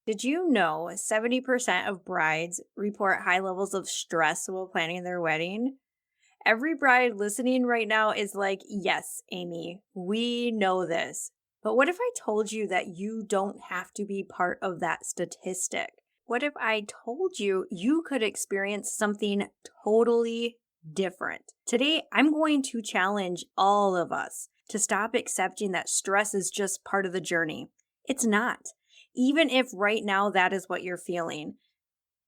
Did you know 70% of brides report high levels of stress while planning their wedding? Every bride listening right now is like, yes, Amy, we know this. But what if I told you that you don't have to be part of that statistic? What if I told you you could experience something totally different? Today, I'm going to challenge all of us to stop accepting that stress is just part of the journey. It's not. Even if right now that is what you're feeling,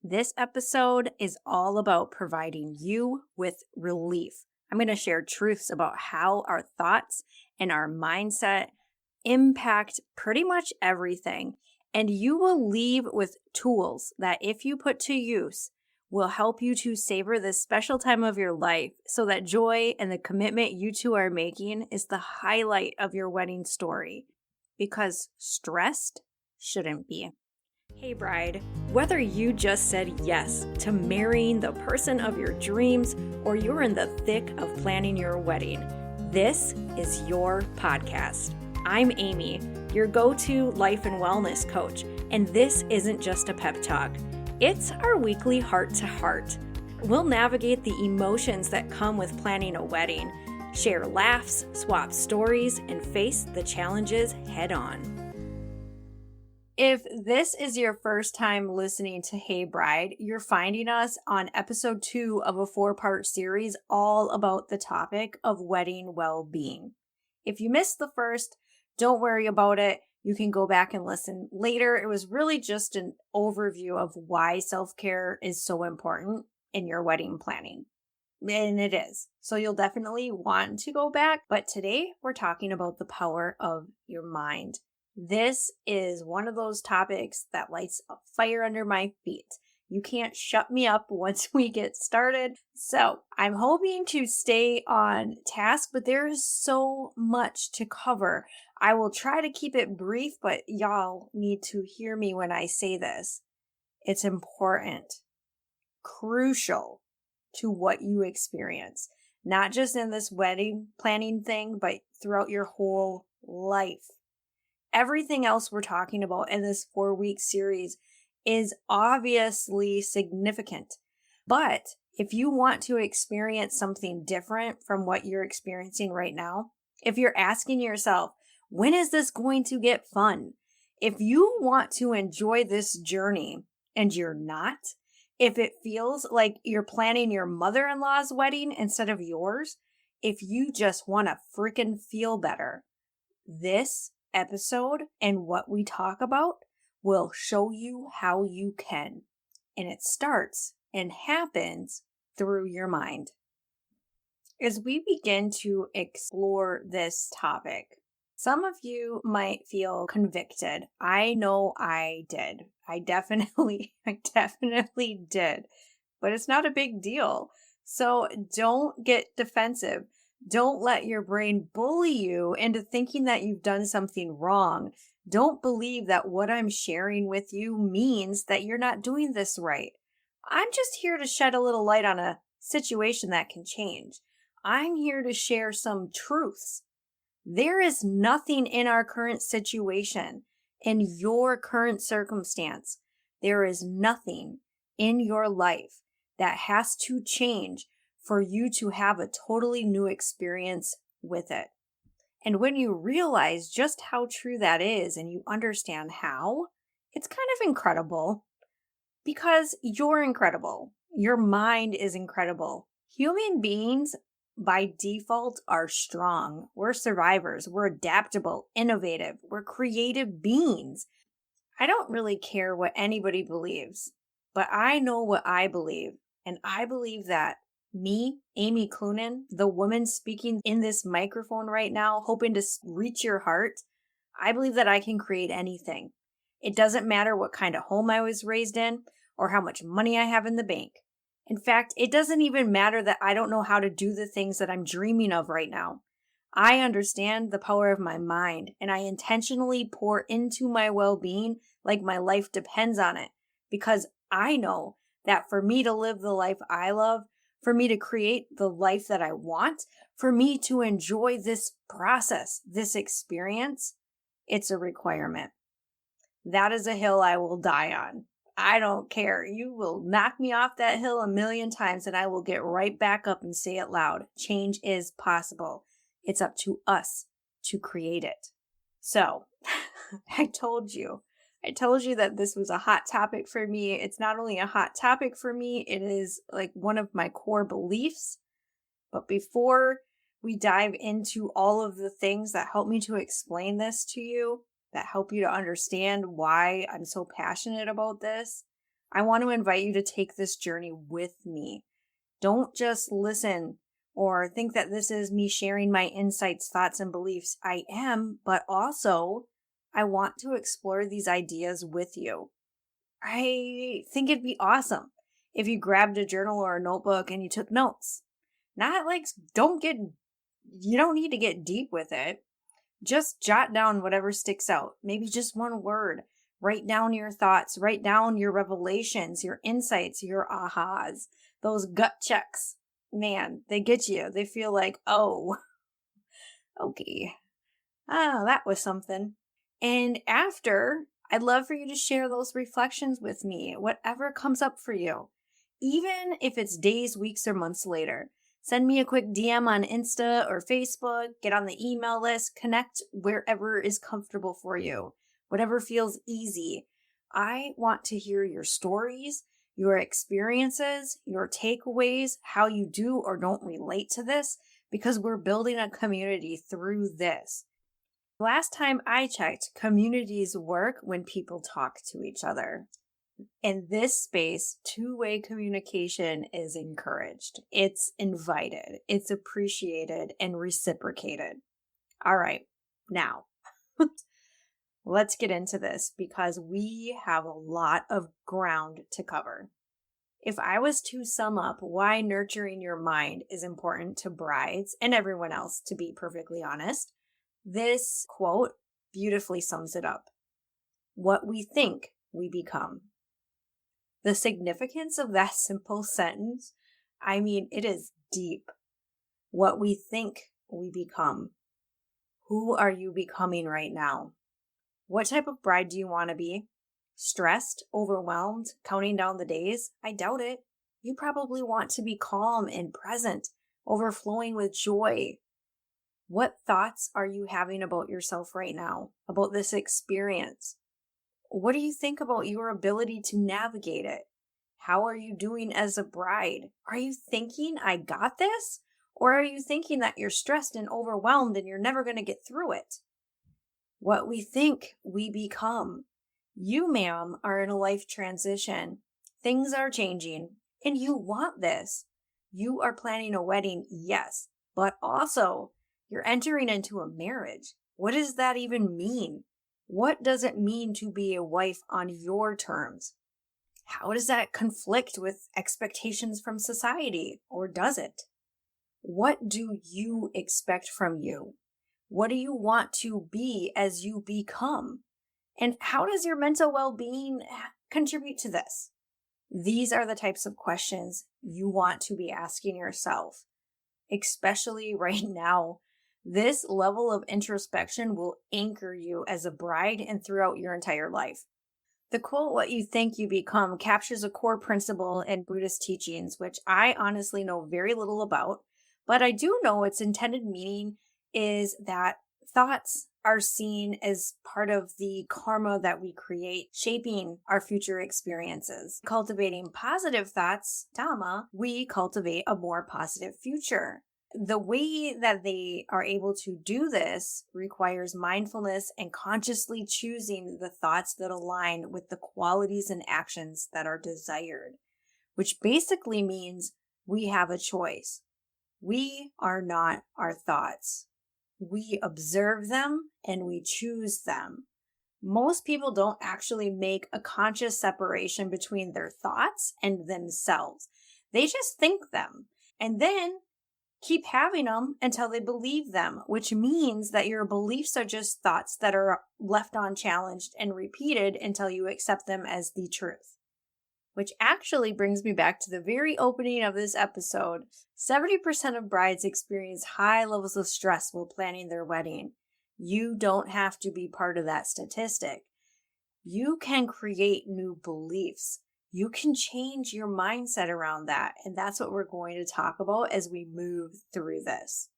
this episode is all about providing you with relief. I'm going to share truths about how our thoughts and our mindset impact pretty much everything. And you will leave with tools that, if you put to use, will help you to savor this special time of your life so that joy and the commitment you two are making is the highlight of your wedding story. Because stressed shouldn't be. Hey bride, whether you just said yes to marrying the person of your dreams or you're in the thick of planning your wedding, this is your podcast. I'm Amy, your go-to life and wellness coach, and this isn't just a pep talk. It's our weekly heart-to-heart. We'll navigate the emotions that come with planning a wedding, share laughs, swap stories, and face the challenges head-on. If this is your first time listening to Hey Bride, you're finding us on episode 2 of a 4-part series all about the topic of wedding well-being. If you missed the first, don't worry about it. You can go back and listen later. It was really just an overview of why self-care is so important in your wedding planning. And it is. So you'll definitely want to go back. But today we're talking about the power of your mind. This is one of those topics that lights a fire under my feet. You can't shut me up once we get started. So I'm hoping to stay on task, but there is so much to cover. I will try to keep it brief, but y'all need to hear me when I say this. It's important, crucial to what you experience, not just in this wedding planning thing, but throughout your whole life. Everything else we're talking about in this 4-week series is obviously significant. But if you want to experience something different from what you're experiencing right now, if you're asking yourself, when is this going to get fun? If you want to enjoy this journey and you're not, if it feels like you're planning your mother-in-law's wedding instead of yours, if you just want to freaking feel better, this episode and what we talk about will show you how you can. And it starts and happens through your mind. As we begin to explore this topic, some of you might feel convicted. I know I did. I definitely did. But it's not a big deal. So don't get defensive. Don't let your brain bully you into thinking that you've done something wrong. Don't believe that what I'm sharing with you means that you're not doing this right. I'm just here to shed a little light on a situation that can change. I'm here to share some truths. There is nothing in our current situation, in your current circumstance. There is nothing in your life that has to change for you to have a totally new experience with it. And when you realize just how true that is and you understand how, it's kind of incredible because you're incredible. Your mind is incredible. Human beings by default are strong. We're survivors. We're adaptable, innovative. We're creative beings. I don't really care what anybody believes, but I know what I believe. And I believe that me, Amy Clunan, the woman speaking in this microphone right now, hoping to reach your heart, I believe that I can create anything. It doesn't matter what kind of home I was raised in or how much money I have in the bank. In fact, it doesn't even matter that I don't know how to do the things that I'm dreaming of right now. I understand the power of my mind, and I intentionally pour into my well-being like my life depends on it, because I know that for me to live the life I love, for me to create the life that I want, for me to enjoy this process, this experience, it's a requirement. that is a hill I will die on. I don't care. You will knock me off that hill a million times and I will get right back up and say it loud. Change is possible. It's up to us to create it. So, I told you. I told you that this was a hot topic for me. It's not only a hot topic for me, it is like one of my core beliefs. But before we dive into all of the things that help me to explain this to you, that help you to understand why I'm so passionate about this, I want to invite you to take this journey with me. Don't just listen or think that this is me sharing my insights, thoughts, and beliefs. I am, but also I want to explore these ideas with you. I think it'd be awesome if you grabbed a journal or a notebook and you took notes. Not like, you don't need to get deep with it. Just jot down whatever sticks out. Maybe just one word. Write down your thoughts. Write down your revelations, your insights, your ahas, those gut checks. Man, they get you. They feel like, oh, okay. That was something. And after, I'd love for you to share those reflections with me, whatever comes up for you. Even if it's days, weeks, or months later. Send me a quick DM on Insta or Facebook, get on the email list, connect wherever is comfortable for you, whatever feels easy. I want to hear your stories, your experiences, your takeaways, how you do or don't relate to this, because we're building a community through this. Last time I checked, communities work when people talk to each other. In this space, two-way communication is encouraged. It's invited, it's appreciated, and reciprocated. All right, now let's get into this because we have a lot of ground to cover. If I was to sum up why nurturing your mind is important to brides and everyone else, to be perfectly honest, this quote beautifully sums it up. What we think, we become. The significance of that simple sentence, it is deep. What we think, we become. Who are you becoming right now? What type of bride do you want to be? Stressed, overwhelmed, counting down the days? I doubt it. You probably want to be calm and present, overflowing with joy. What thoughts are you having about yourself right now, about this experience? What do you think about your ability to navigate it? How are you doing as a bride? Are you thinking, I got this? Or are you thinking that you're stressed and overwhelmed and you're never going to get through it? What we think, we become. You, ma'am, are in a life transition. Things are changing, and you want this. You are planning a wedding, yes, but also you're entering into a marriage. What does that even mean? What does it mean to be a wife on your terms? How does that conflict with expectations from society, or does it? What do you expect from you? What do you want to be as you become? And how does your mental well-being contribute to this? These are the types of questions you want to be asking yourself, especially right now. This level of introspection will anchor you as a bride and throughout your entire life. The quote, what you think you become, captures a core principle in Buddhist teachings, which I honestly know very little about, but I do know its intended meaning is that thoughts are seen as part of the karma that we create, shaping our future experiences. Cultivating positive thoughts, Dhamma, we cultivate a more positive future. The way that they are able to do this requires mindfulness and consciously choosing the thoughts that align with the qualities and actions that are desired, which basically means we have a choice. We are not our thoughts. We observe them and we choose them. Most people don't actually make a conscious separation between their thoughts and themselves. They just think them and then keep having them until they believe them, which means that your beliefs are just thoughts that are left unchallenged and repeated until you accept them as the truth. Which actually brings me back to the very opening of this episode. 70% of brides experience high levels of stress while planning their wedding. You don't have to be part of that statistic. you can create new beliefs. You can change your mindset around that. And that's what we're going to talk about as we move through this.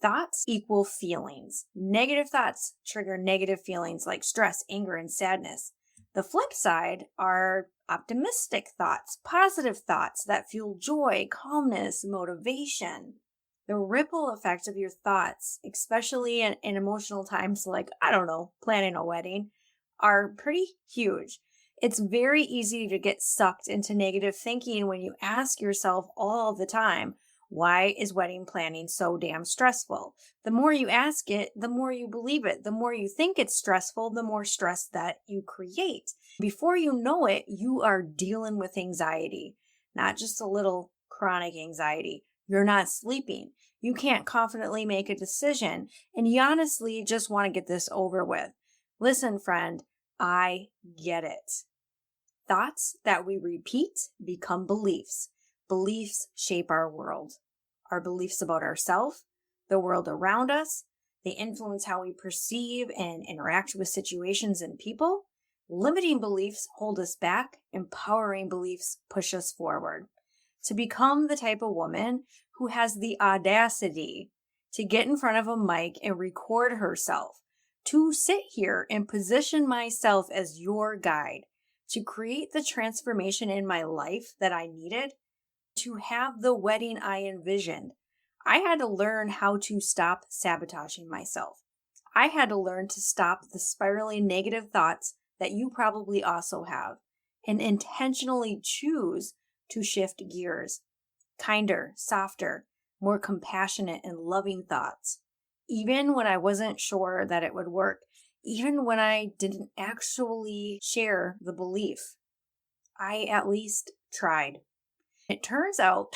Thoughts equal feelings. Negative thoughts trigger negative feelings like stress, anger, and sadness. The flip side are optimistic thoughts, positive thoughts that fuel joy, calmness, motivation. The ripple effect of your thoughts, especially in emotional times like, I don't know, planning a wedding, are pretty huge. It's very easy to get sucked into negative thinking when you ask yourself all the time, why is wedding planning so damn stressful? The more you ask it, the more you believe it. The more you think it's stressful, the more stress that you create. Before you know it, you are dealing with anxiety, not just a little chronic anxiety. You're not sleeping. You can't confidently make a decision. And you honestly just want to get this over with. Listen, friend, I get it. Thoughts that we repeat become beliefs. Beliefs shape our world. Our beliefs about ourselves, the world around us, they influence how we perceive and interact with situations and people. Limiting beliefs hold us back. Empowering beliefs push us forward. To become the type of woman who has the audacity to get in front of a mic and record herself, to sit here and position myself as your guide, to create the transformation in my life that I needed, to have the wedding I envisioned, I had to learn how to stop sabotaging myself. I had to learn to stop the spiraling negative thoughts that you probably also have and intentionally choose to shift gears. Kinder, softer, more compassionate and loving thoughts. Even when I wasn't sure that it would work, even when I didn't actually share the belief, I at least tried. It turns out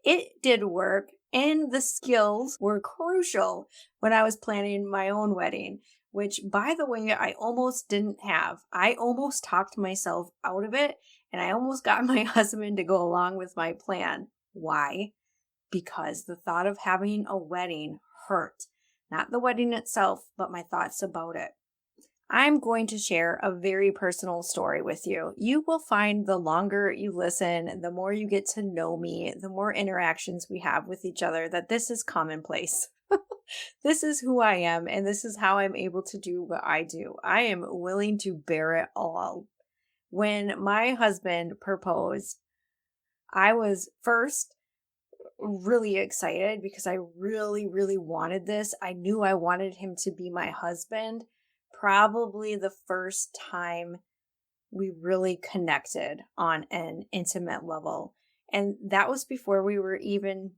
it did work, and the skills were crucial when I was planning my own wedding, which, by the way, I almost didn't have. I almost talked myself out of it, and I almost got my husband to go along with my plan. Why? Because the thought of having a wedding hurt. Not the wedding itself, but my thoughts about it. I'm going to share a very personal story with you. You will find the longer you listen, the more you get to know me, the more interactions we have with each other, that this is commonplace. This is who I am, and this is how I'm able to do what I do. I am willing to bear it all. When my husband proposed, I was first really excited because I really, really wanted this. I knew I wanted him to be my husband. Probably the first time we really connected on an intimate level. And that was before we were even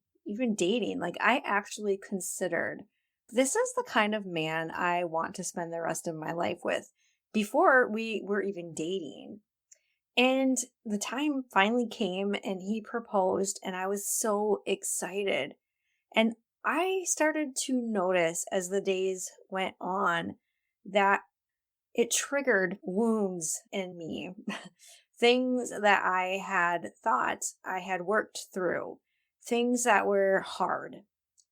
dating. Like, I actually considered this is the kind of man I want to spend the rest of my life with before we were even dating. And the time finally came and he proposed, and I was so excited. And I started to notice as the days went on that it triggered wounds in me, things that I had thought I had worked through, things that were hard,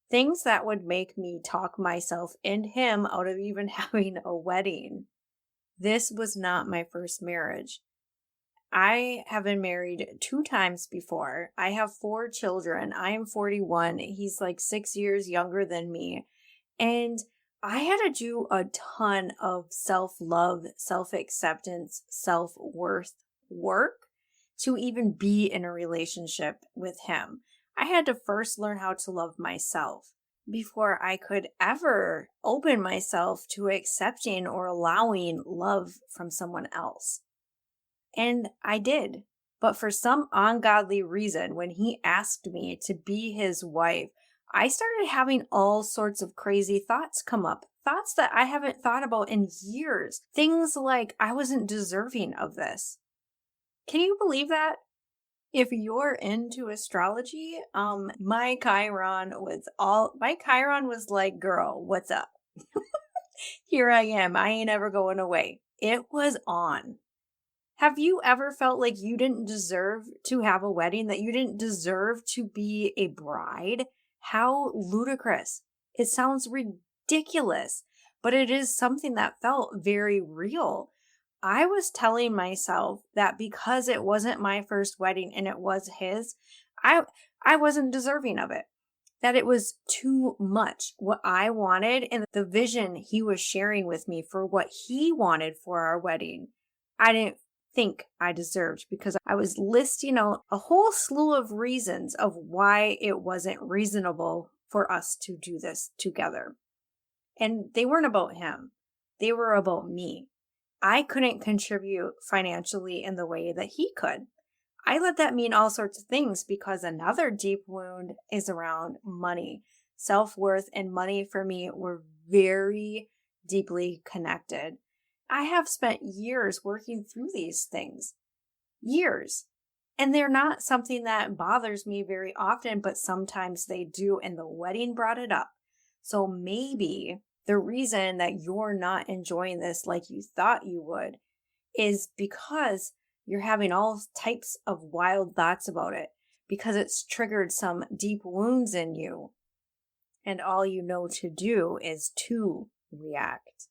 things that would make me talk myself and him out of even having a wedding. This was not my first marriage. I have been married 2 times before. I have 4 children. I am 41. He's like 6 years younger than me. And I had to do a ton of self-love, self-acceptance, self-worth work to even be in a relationship with him. I had to first learn how to love myself before I could ever open myself to accepting or allowing love from someone else. And I did. But for some ungodly reason, when he asked me to be his wife, I started having all sorts of crazy thoughts come up. Thoughts that I haven't thought about in years. Things like I wasn't deserving of this. Can you believe that? If you're into astrology, my Chiron was like, girl, what's up? Here I am. I ain't ever going away. It was on. Have you ever felt like you didn't deserve to have a wedding, that you didn't deserve to be a bride? How ludicrous. It sounds ridiculous, but it is something that felt very real. I was telling myself that because it wasn't my first wedding and it was his, I I wasn't deserving of it. That it was too much what I wanted and the vision he was sharing with me for what he wanted for our wedding. I didn't think I deserved because I was listing out a whole slew of reasons of why it wasn't reasonable for us to do this together. And they weren't about him. They were about me. I couldn't contribute financially in the way that he could. I let that mean all sorts of things because another deep wound is around money. Self-worth and money for me were very deeply connected. I have spent years working through these things. Years. And they're not something that bothers me very often, but sometimes they do. And the wedding brought it up. So maybe the reason that you're not enjoying this like you thought you would is because you're having all types of wild thoughts about it, because it's triggered some deep wounds in you. And all you know to do is to react.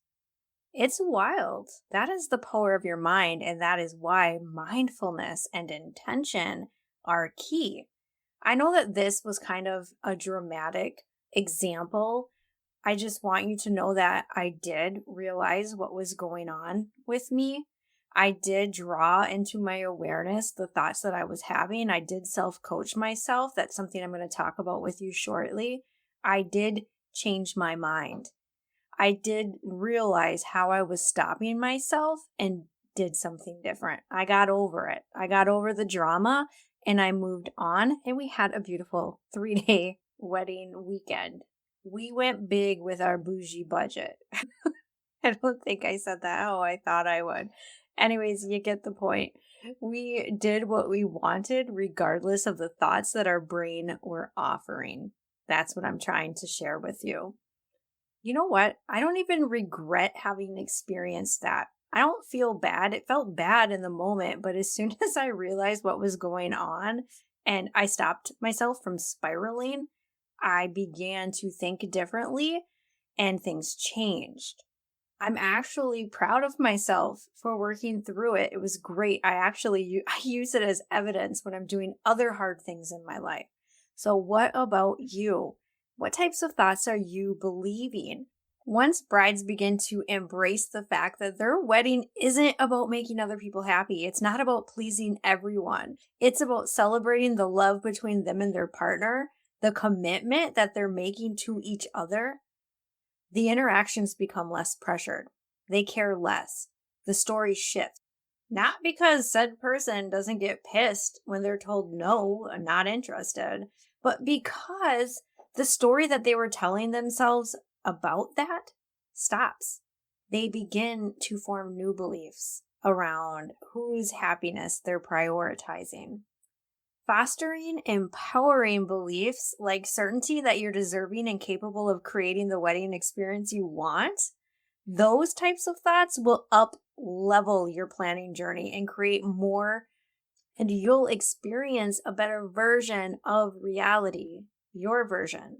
It's wild. That is the power of your mind. And that is why mindfulness and intention are key. I know that this was kind of a dramatic example. I just want you to know that I did realize what was going on with me. I did draw into my awareness the thoughts that I was having. I did self-coach myself. That's something I'm going to talk about with you shortly. I did change my mind. I did realize how I was stopping myself and did something different. I got over it. I got over the drama and I moved on, and we had a beautiful 3-day wedding weekend. We went big with our bougie budget. I don't think I said that how I thought I would. Anyways, you get the point. We did what we wanted regardless of the thoughts that our brain were offering. That's what I'm trying to share with you. You know what? I don't even regret having experienced that. I don't feel bad. It felt bad in the moment, but as soon as I realized what was going on and I stopped myself from spiraling, I began to think differently and things changed. I'm actually proud of myself for working through it. It was great. I use it as evidence when I'm doing other hard things in my life. So what about you? What types of thoughts are you believing? Once brides begin to embrace the fact that their wedding isn't about making other people happy, it's not about pleasing everyone. It's about celebrating the love between them and their partner, the commitment that they're making to each other. The interactions become less pressured. They care less. The story shifts. Not because said person doesn't get pissed when they're told no, not interested, but because the story that they were telling themselves about that stops. They begin to form new beliefs around whose happiness they're prioritizing. Fostering empowering beliefs like certainty that you're deserving and capable of creating the wedding experience you want, those types of thoughts will up level your planning journey and create more, and you'll experience a better version of reality, your version,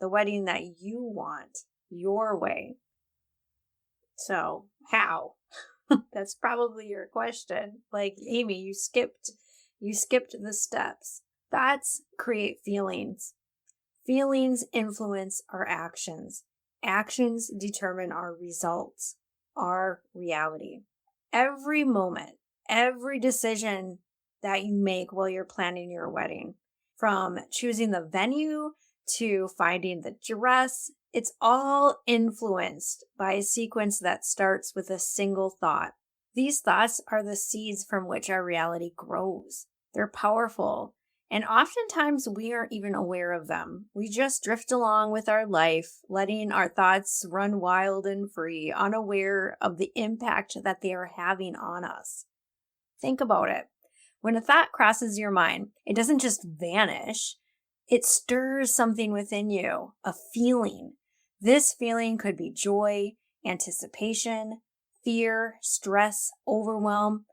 the wedding that you want, your way. So, how? That's probably your question. Like, Amy, you skipped the steps. Thoughts create feelings. Feelings influence our actions. Actions determine our results, our reality. Every moment, every decision that you make while you're planning your wedding, from choosing the venue to finding the dress, it's all influenced by a sequence that starts with a single thought. These thoughts are the seeds from which our reality grows. They're powerful, and oftentimes we aren't even aware of them. We just drift along with our life, letting our thoughts run wild and free, unaware of the impact that they are having on us. Think about it. When a thought crosses your mind, it doesn't just vanish. It stirs something within you, a feeling. This feeling could be joy, anticipation, fear, stress, overwhelm.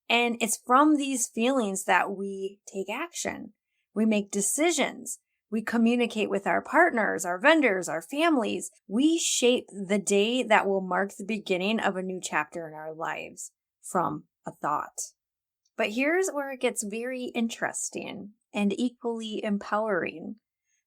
And it's from these feelings that we take action. We make decisions. We communicate with our partners, our vendors, our families. We shape the day that will mark the beginning of a new chapter in our lives. from a thought. But here's where it gets very interesting and equally empowering.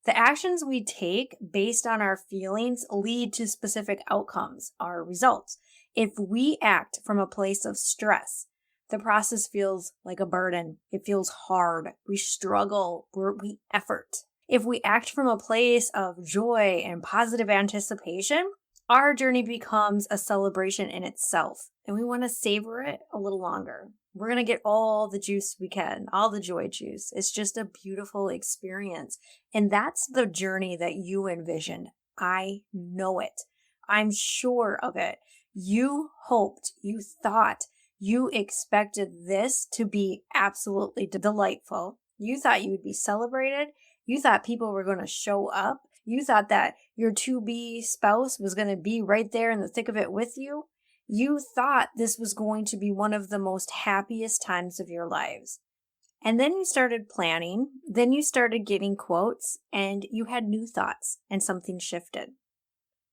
The actions we take based on our feelings lead to specific outcomes, our results. If we act from a place of stress, the process feels like a burden. It feels hard. We struggle. We effort. If we act from a place of joy and positive anticipation, our journey becomes a celebration in itself, and we want to savor it a little longer. We're going to get all the juice we can, all the joy juice. It's just a beautiful experience. And that's the journey that you envisioned. I know it. I'm sure of it. You hoped, you thought, you expected this to be absolutely delightful. You thought you would be celebrated. You thought people were going to show up. You thought that your to-be spouse was going to be right there in the thick of it with you. You thought this was going to be one of the most happiest times of your lives. And then you started planning, then you started getting quotes, and you had new thoughts, and something shifted.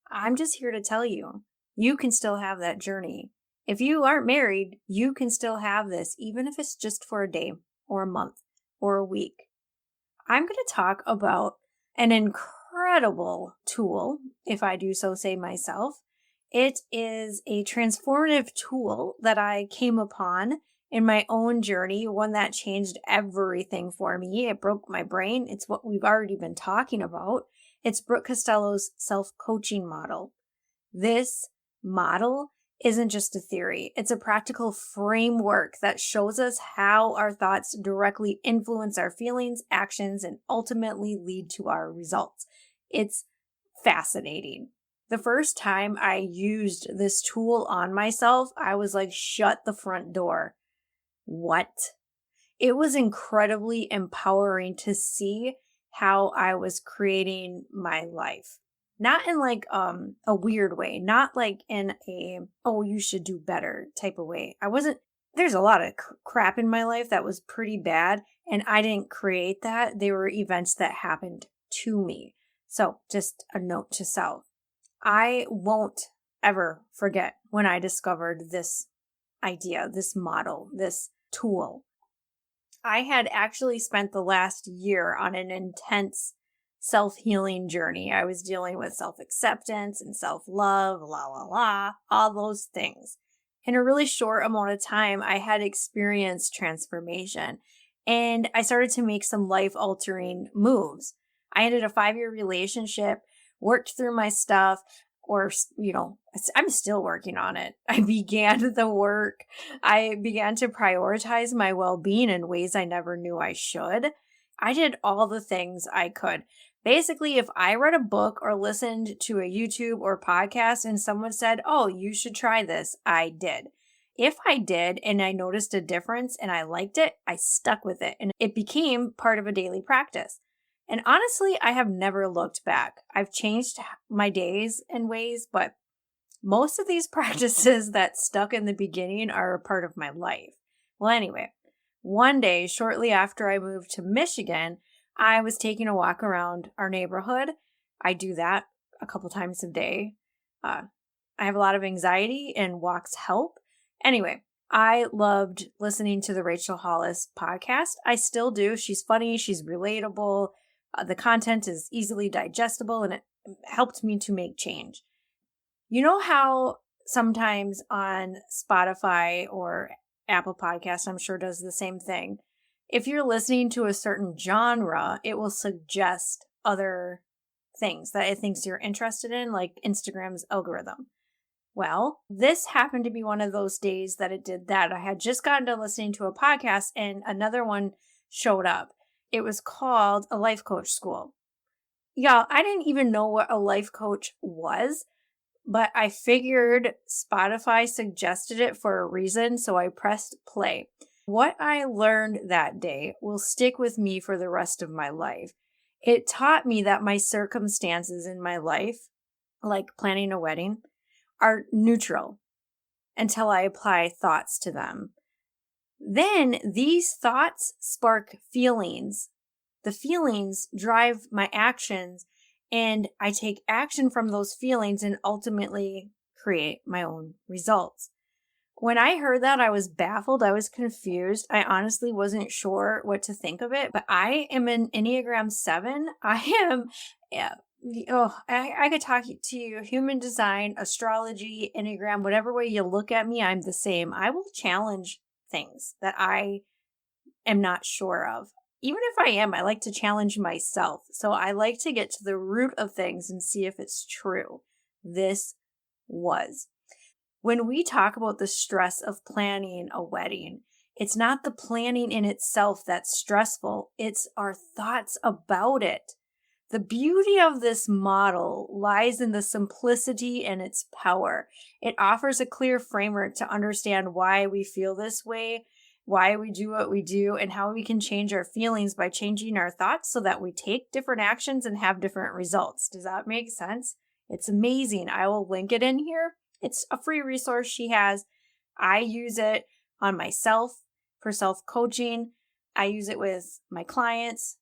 I'm just here to tell you, you can still have that journey. If you aren't married, you can still have this, even if it's just for a day, or a month, or a week. I'm going to talk about an incredible tool, if I do so say myself. It is a transformative tool that I came upon in my own journey, one that changed everything for me. It broke my brain. It's what we've already been talking about. It's Brooke Costello's self-coaching model. This model isn't just a theory. It's a practical framework that shows us how our thoughts directly influence our feelings, actions, and ultimately lead to our results. It's fascinating. The first time I used this tool on myself, I was like, shut the front door. What? It was incredibly empowering to see how I was creating my life. Not in like a weird way, not like in a, oh, you should do better type of way. There's a lot of crap in my life that was pretty bad, and I didn't create that. They were events that happened to me. So just a note to self. I won't ever forget when I discovered this idea, this model, this tool. I had actually spent the last year on an intense self-healing journey. I was dealing with self-acceptance and self-love, all those things. In a really short amount of time, I had experienced transformation, and I started to make some life-altering moves. I ended a 5-year relationship, worked through my stuff, I'm still working on it. I began the work. I began to prioritize my well-being in ways I never knew I should. I did all the things I could. Basically, if I read a book or listened to a YouTube or podcast and someone said, oh, you should try this, I did. If I did and I noticed a difference and I liked it, I stuck with it and it became part of a daily practice. And honestly, I have never looked back. I've changed my days and ways, but most of these practices that stuck in the beginning are a part of my life. Well, anyway, one day, shortly after I moved to Michigan, I was taking a walk around our neighborhood. I do that a couple times a day. I have a lot of anxiety and walks help. Anyway, I loved listening to the Rachel Hollis podcast. I still do. She's funny. She's relatable. The content is easily digestible, and it helped me to make change. You know how sometimes on Spotify or Apple Podcasts, I'm sure does the same thing. If you're listening to a certain genre, it will suggest other things that it thinks you're interested in, like Instagram's algorithm. Well, this happened to be one of those days that it did that. I had just gotten done listening to a podcast and another one showed up. It was called A Life Coach School. Y'all, I didn't even know what a life coach was, but I figured Spotify suggested it for a reason, so I pressed play. What I learned that day will stick with me for the rest of my life. It taught me that my circumstances in my life, like planning a wedding, are neutral until I apply thoughts to them. Then these thoughts spark feelings. The feelings drive my actions, and I take action from those feelings and ultimately create my own results. When I heard that, I was baffled. I was confused. I honestly wasn't sure what to think of it, but I am an Enneagram 7. I am, yeah, I could talk to you human design, astrology, Enneagram, whatever way you look at me, I'm the same. I will challenge things that I am not sure of. Even if I am, I like to challenge myself. So I like to get to the root of things and see if it's true. This was. When we talk about the stress of planning a wedding, it's not the planning in itself that's stressful, it's our thoughts about it. The beauty of this model lies in the simplicity and its power. It offers a clear framework to understand why we feel this way, why we do what we do, and how we can change our feelings by changing our thoughts so that we take different actions and have different results. Does that make sense? It's amazing. I will link it in here. It's a free resource she has. I use it on myself for self-coaching. I use it with my clients.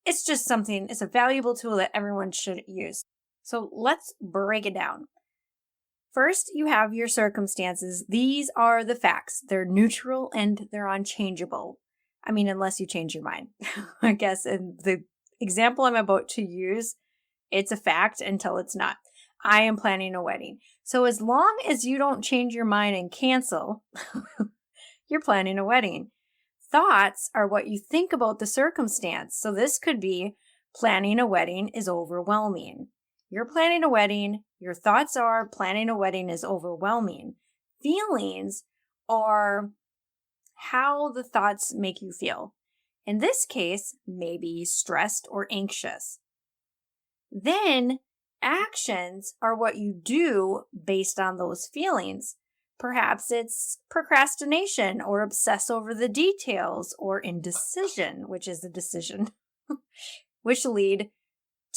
It's just something, it's a valuable tool that everyone should use. So let's break it down. First, you have your circumstances. These are the facts. They're neutral and they're unchangeable. I mean, unless you change your mind. I guess in the example I'm about to use, it's a fact until it's not. I am planning a wedding. So as long as you don't change your mind and cancel, you're planning a wedding. Thoughts are what you think about the circumstance. So this could be planning a wedding is overwhelming. You're planning a wedding. Your thoughts are planning a wedding is overwhelming. Feelings are how the thoughts make you feel. In this case, maybe stressed or anxious. Then actions are what you do based on those feelings. Perhaps it's procrastination or obsess over the details or indecision, which is a decision, which lead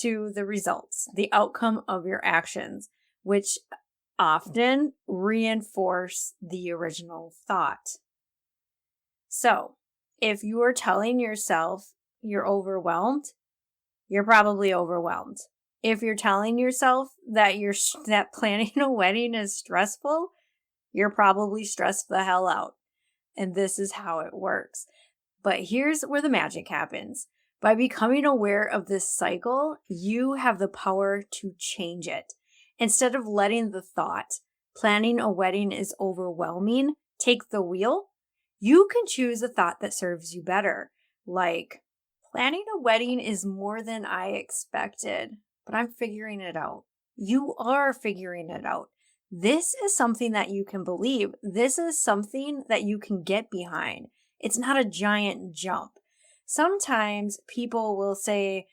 to the results, the outcome of your actions, which often reinforce the original thought. So if you are telling yourself you're overwhelmed, you're probably overwhelmed. If you're telling yourself that planning a wedding is stressful, you're probably stressed the hell out. And this is how it works. But here's where the magic happens. By becoming aware of this cycle, you have the power to change it. Instead of letting the thought, planning a wedding is overwhelming, take the wheel, you can choose a thought that serves you better. Like, planning a wedding is more than I expected, but I'm figuring it out. You are figuring it out. This is something that you can believe. This is something that you can get behind. It's not a giant jump. Sometimes people will say,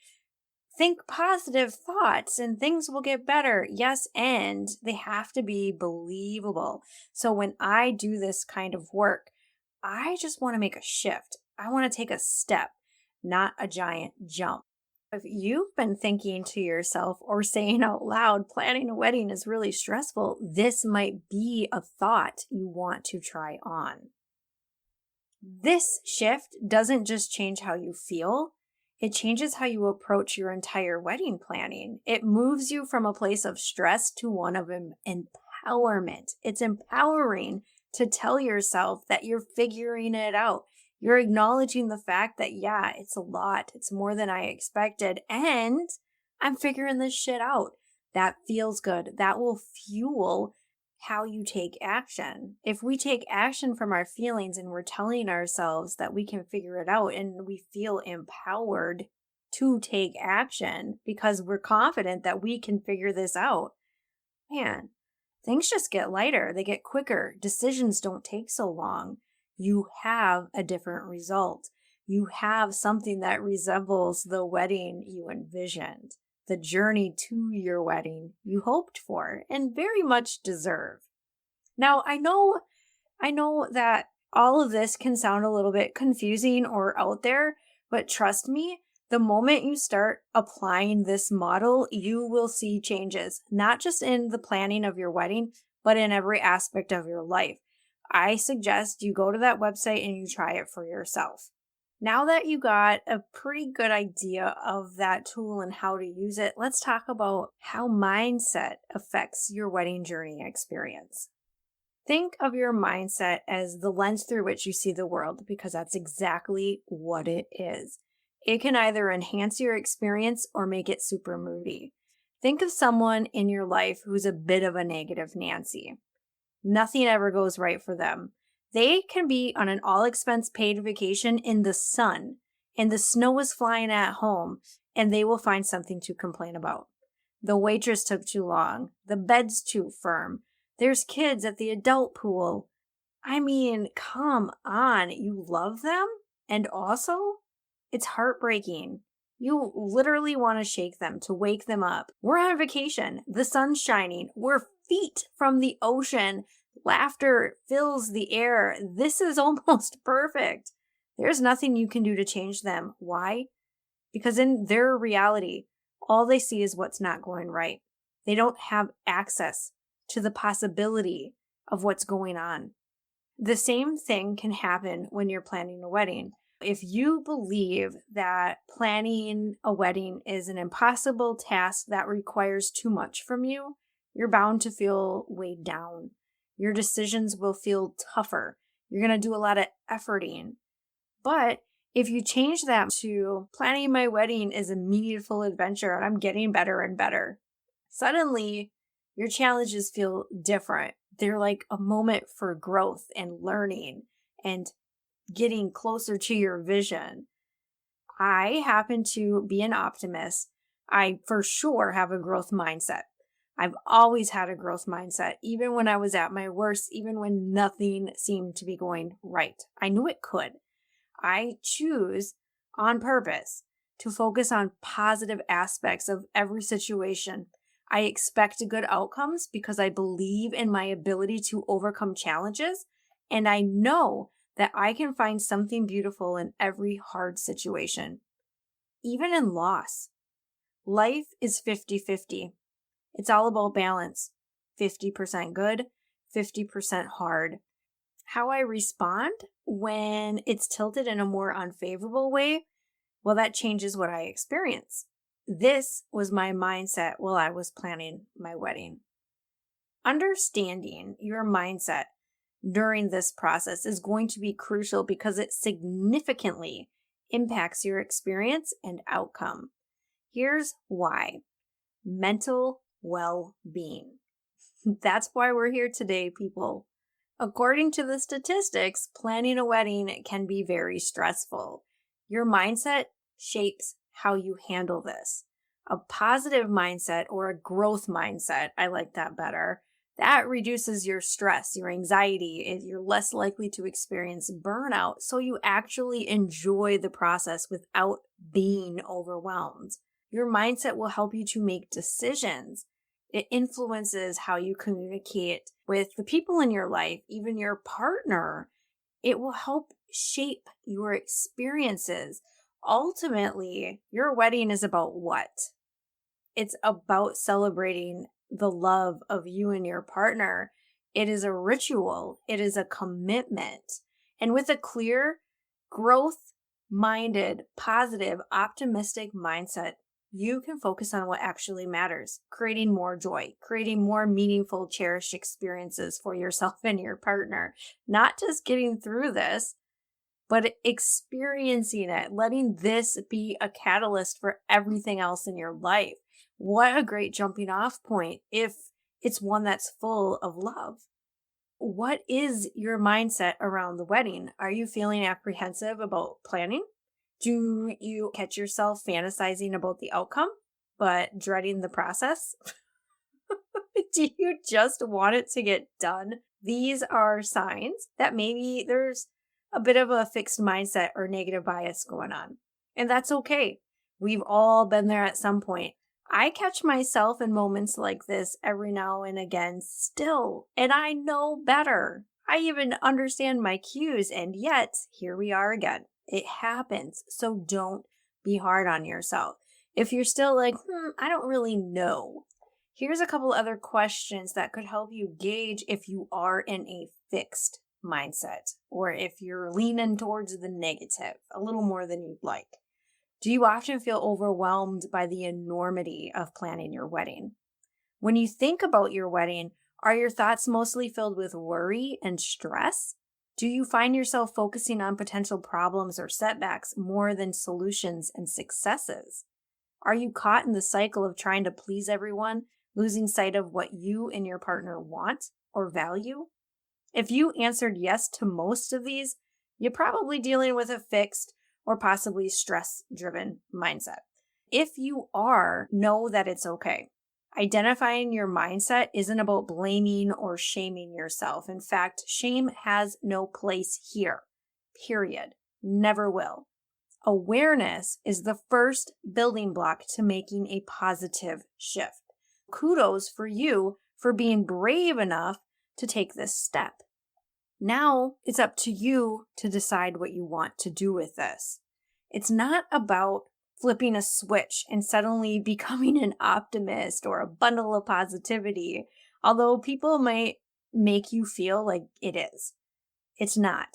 think positive thoughts and things will get better. Yes, and they have to be believable. So when I do this kind of work, I just want to make a shift. I want to take a step, not a giant jump. If you've been thinking to yourself or saying out loud, planning a wedding is really stressful, this might be a thought you want to try on. This shift doesn't just change how you feel, it changes how you approach your entire wedding planning. It moves you from a place of stress to one of empowerment. It's empowering to tell yourself that you're figuring it out. You're acknowledging the fact that, yeah, it's a lot. It's more than I expected. And I'm figuring this shit out. That feels good. That will fuel how you take action. If we take action from our feelings and we're telling ourselves that we can figure it out and we feel empowered to take action because we're confident that we can figure this out, man, things just get lighter. They get quicker. Decisions don't take so long. You have a different result. You have something that resembles the wedding you envisioned, the journey to your wedding you hoped for and very much deserve. Now, I know that all of this can sound a little bit confusing or out there, but trust me, the moment you start applying this model, you will see changes, not just in the planning of your wedding, but in every aspect of your life. I suggest you go to that website and you try it for yourself. Now that you got a pretty good idea of that tool and how to use it, let's talk about how mindset affects your wedding journey experience. Think of your mindset as the lens through which you see the world, because that's exactly what it is. It can either enhance your experience or make it super moody. Think of someone in your life who's a bit of a negative Nancy. Nothing ever goes right for them. They can be on an all expense paid vacation in the sun, and the snow is flying at home, and they will find something to complain about. The waitress took too long. The bed's too firm. There's kids at the adult pool. I mean, come on. You love them? And also, it's heartbreaking. You literally want to shake them to wake them up. We're on vacation. The sun's shining. We're feet from the ocean. Laughter fills the air. This is almost perfect. There's nothing you can do to change them. Why? Because in their reality, all they see is what's not going right. They don't have access to the possibility of what's going on. The same thing can happen when you're planning a wedding. If you believe that planning a wedding is an impossible task that requires too much from you, you're bound to feel weighed down. Your decisions will feel tougher. You're going to do a lot of efforting. But if you change that to planning my wedding is a meaningful adventure and I'm getting better and better, suddenly your challenges feel different. They're like a moment for growth and learning and getting closer to your vision. I happen to be an optimist. I for sure have a growth mindset. I've always had a growth mindset, even when I was at my worst, even when nothing seemed to be going right. I knew it could. I choose on purpose to focus on positive aspects of every situation. I expect good outcomes because I believe in my ability to overcome challenges, and I know that I can find something beautiful in every hard situation, even in loss. Life is 50-50. It's all about balance. 50% good, 50% hard. How I respond when it's tilted in a more unfavorable way, well, that changes what I experience. This was my mindset while I was planning my wedding. Understanding your mindset during this process is going to be crucial because it significantly impacts your experience and outcome. Here's why. Mental well-being. That's why we're here today, people. According to the statistics, planning a wedding can be very stressful. Your mindset shapes how you handle this. A positive mindset or a growth mindset, I like that better, that reduces your stress, your anxiety, and you're less likely to experience burnout, so you actually enjoy the process without being overwhelmed. Your mindset will help you to make decisions. It influences how you communicate with the people in your life, even your partner. It will help shape your experiences. Ultimately, your wedding is about what? It's about celebrating the love of you and your partner. It is a ritual. It is a commitment. And with a clear, growth-minded, positive, optimistic mindset, you can focus on what actually matters, creating more joy, creating more meaningful, cherished experiences for yourself and your partner. Not just getting through this, but experiencing it, letting this be a catalyst for everything else in your life. What a great jumping off point if it's one that's full of love. What is your mindset around the wedding? Are you feeling apprehensive about planning? Do you catch yourself fantasizing about the outcome, but dreading the process? Do you just want it to get done? These are signs that maybe there's a bit of a fixed mindset or negative bias going on. And that's okay. We've all been there at some point. I catch myself in moments like this every now and again still, and I know better. I even understand my cues, and yet here we are again. It happens, so don't be hard on yourself. If you're still like, I don't really know, here's a couple other questions that could help you gauge if you are in a fixed mindset or if you're leaning towards the negative a little more than you'd like. Do you often feel overwhelmed by the enormity of planning your wedding? When you think about your wedding, Are your thoughts mostly filled with worry and stress? Do you find yourself focusing on potential problems or setbacks more than solutions and successes? Are you caught in the cycle of trying to please everyone, losing sight of what you and your partner want or value? If you answered yes to most of these, you're probably dealing with a fixed or possibly stress driven mindset. If you are, know that it's okay. Identifying your mindset isn't about blaming or shaming yourself. In fact, shame has no place here, period. Never will. Awareness is the first building block to making a positive shift. Kudos for you for being brave enough to take this step. Now it's up to you to decide what you want to do with this. It's not about flipping a switch and suddenly becoming an optimist or a bundle of positivity, although people might make you feel like it is. It's not,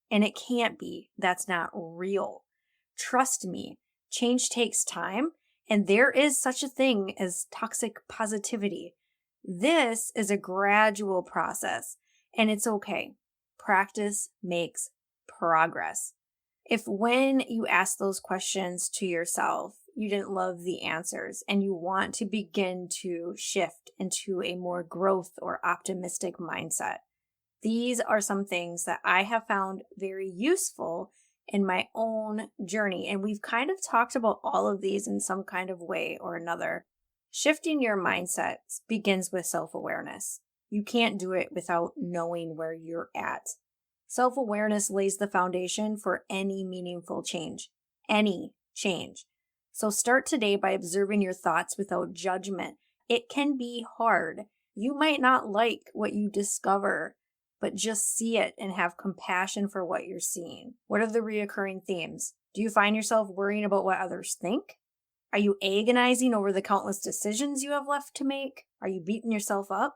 and it can't be. That's not real. Trust me, change takes time, and there is such a thing as toxic positivity. This is a gradual process, and it's okay. Practice makes progress. If when you ask those questions to yourself, you didn't love the answers and you want to begin to shift into a more growth or optimistic mindset, these are some things that I have found very useful in my own journey. And we've kind of talked about all of these in some kind of way or another. Shifting your mindset begins with self-awareness. You can't do it without knowing where you're at. Self-awareness lays the foundation for any meaningful change. Any change. So start today by observing your thoughts without judgment. It can be hard. You might not like what you discover, but just see it and have compassion for what you're seeing. What are the reoccurring themes? Do you find yourself worrying about what others think? Are you agonizing over the countless decisions you have left to make? Are you beating yourself up?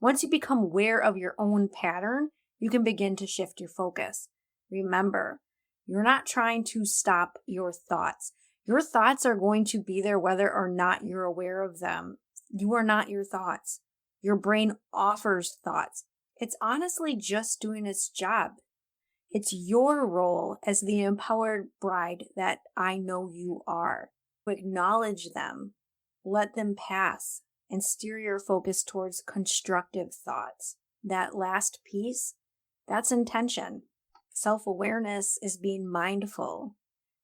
Once you become aware of your own pattern, you can begin to shift your focus. Remember, you're not trying to stop your thoughts. Your thoughts are going to be there whether or not you're aware of them. You are not your thoughts. Your brain offers thoughts. It's honestly just doing its job. It's your role as the empowered bride that I know you are. Acknowledge them, let them pass, and steer your focus towards constructive thoughts. That last piece, that's intention. Self-awareness is being mindful.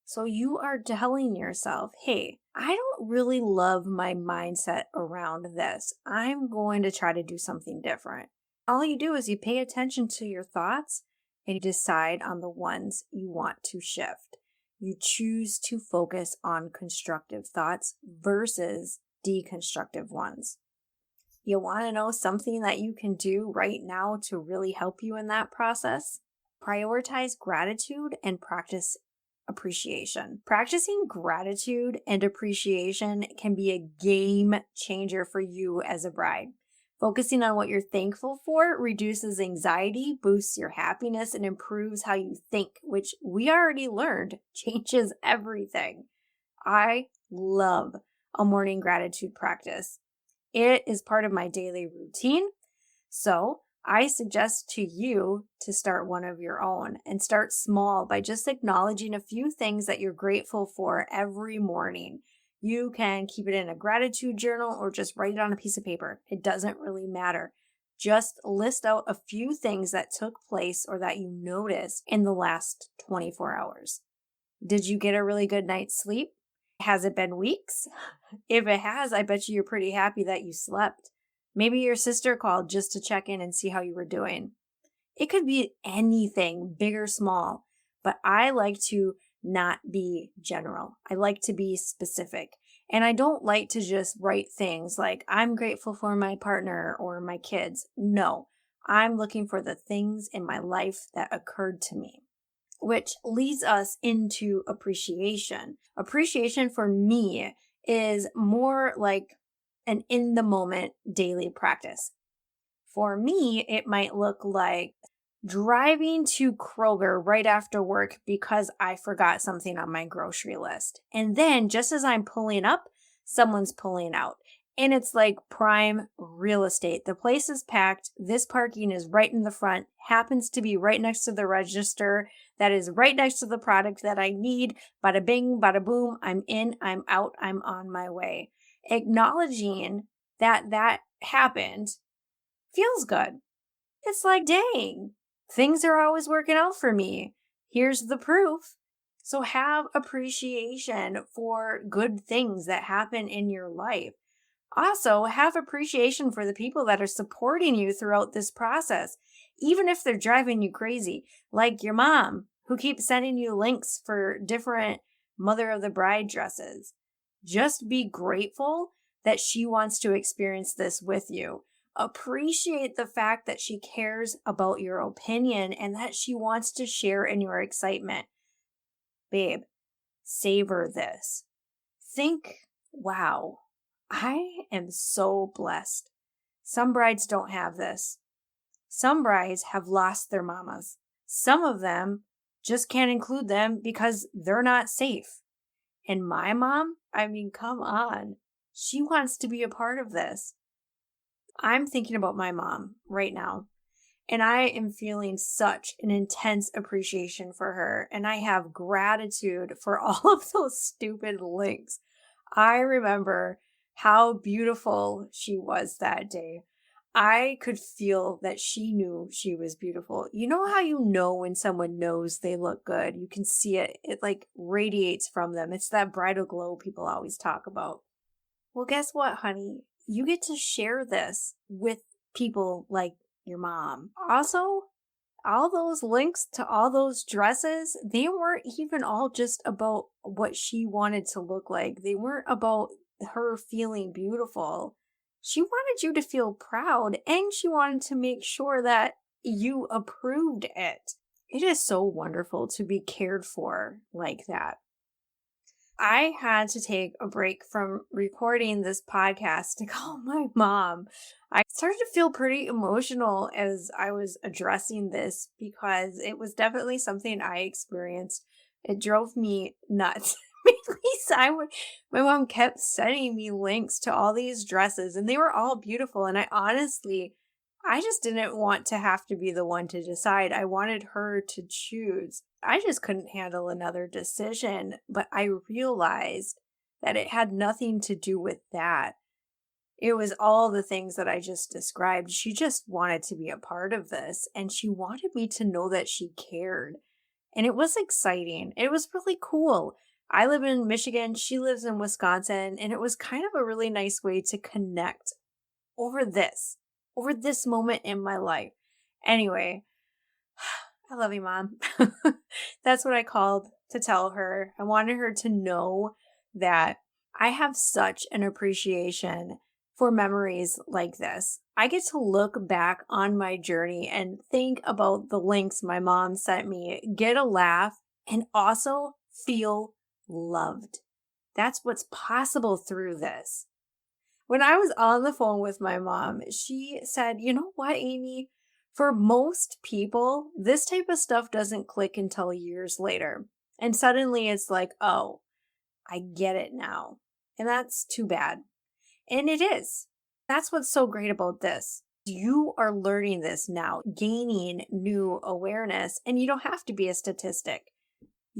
So you are telling yourself, hey, I don't really love my mindset around this. I'm going to try to do something different. All you do is you pay attention to your thoughts and you decide on the ones you want to shift. You choose to focus on constructive thoughts versus deconstructive ones. You want to know something that you can do right now to really help you in that process? Prioritize gratitude and practice appreciation. Practicing gratitude and appreciation can be a game changer for you as a bride. Focusing on what you're thankful for reduces anxiety, boosts your happiness, and improves how you think, which we already learned changes everything. I love a morning gratitude practice. It is part of my daily routine, so I suggest to you to start one of your own and start small by just acknowledging a few things that you're grateful for every morning. You can keep it in a gratitude journal or just write it on a piece of paper. It doesn't really matter. Just list out a few things that took place or that you noticed in the last 24 hours. Did you get a really good night's sleep? Has it been weeks? If it has, I bet you're pretty happy that you slept. Maybe your sister called just to check in and see how you were doing. It could be anything, big or small, but I like to not be general. I like to be specific. And I don't like to just write things like, I'm grateful for my partner or my kids. No, I'm looking for the things in my life that occurred to me, which leads us into appreciation. Appreciation for me is more like an in the moment daily practice. For me, it might look like driving to Kroger right after work because I forgot something on my grocery list. And then just as I'm pulling up, someone's pulling out. And it's like prime real estate. The place is packed. This parking is right in the front, happens to be right next to the register that is right next to the product that I need. Bada bing, bada boom. I'm in, I'm out, I'm on my way. Acknowledging that that happened feels good. It's like, dang, things are always working out for me. Here's the proof. So have appreciation for good things that happen in your life. Also, have appreciation for the people that are supporting you throughout this process, even if they're driving you crazy, like your mom, who keeps sending you links for different Mother of the Bride dresses. Just be grateful that she wants to experience this with you. Appreciate the fact that she cares about your opinion and that she wants to share in your excitement. Babe, savor this. Think, wow, I am so blessed. Some brides don't have this. Some brides have lost their mamas. Some of them just can't include them because they're not safe. And my mom, I mean, come on. She wants to be a part of this. I'm thinking about my mom right now, and I am feeling such an intense appreciation for her. And I have gratitude for all of those stupid links. I remember how beautiful she was that day. I could feel that she knew she was beautiful. You know how you know when someone knows they look good? You can see it. It like radiates from them. It's that bridal glow people always talk about. Well, guess what, honey? You get to share this with people like your mom. Also, all those links to all those dresses, they weren't even all just about what she wanted to look like. They weren't about her feeling beautiful. She wanted you to feel proud and she wanted to make sure that you approved it. It is so wonderful to be cared for like that. I had to take a break from recording this podcast to call my mom. I started to feel pretty emotional as I was addressing this because it was definitely something I experienced. It drove me nuts. My mom kept sending me links to all these dresses and they were all beautiful. And I just didn't want to have to be the one to decide. I wanted her to choose. I just couldn't handle another decision, but I realized that it had nothing to do with that. It was all the things that I just described. She just wanted to be a part of this and she wanted me to know that she cared. And it was exciting. It was really cool. I live in Michigan, she lives in Wisconsin, and it was kind of a really nice way to connect over this moment in my life. Anyway, I love you, Mom. That's what I called to tell her. I wanted her to know that I have such an appreciation for memories like this. I get to look back on my journey and think about the links my mom sent me, get a laugh, and also feel loved. That's what's possible through this. When I was on the phone with my mom, she said, you know what, Amy? For most people, this type of stuff doesn't click until years later. And suddenly it's like, oh, I get it now. And that's too bad. And it is. That's what's so great about this. You are learning this now, gaining new awareness, and you don't have to be a statistic.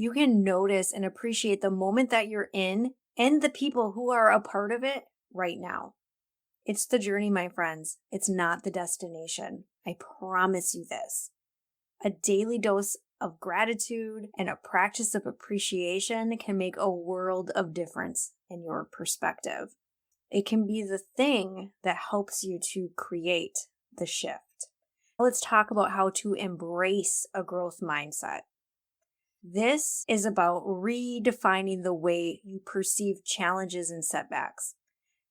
You can notice and appreciate the moment that you're in and the people who are a part of it right now. It's the journey, my friends. It's not the destination. I promise you this. A daily dose of gratitude and a practice of appreciation can make a world of difference in your perspective. It can be the thing that helps you to create the shift. Let's talk about how to embrace a growth mindset. This is about redefining the way you perceive challenges and setbacks.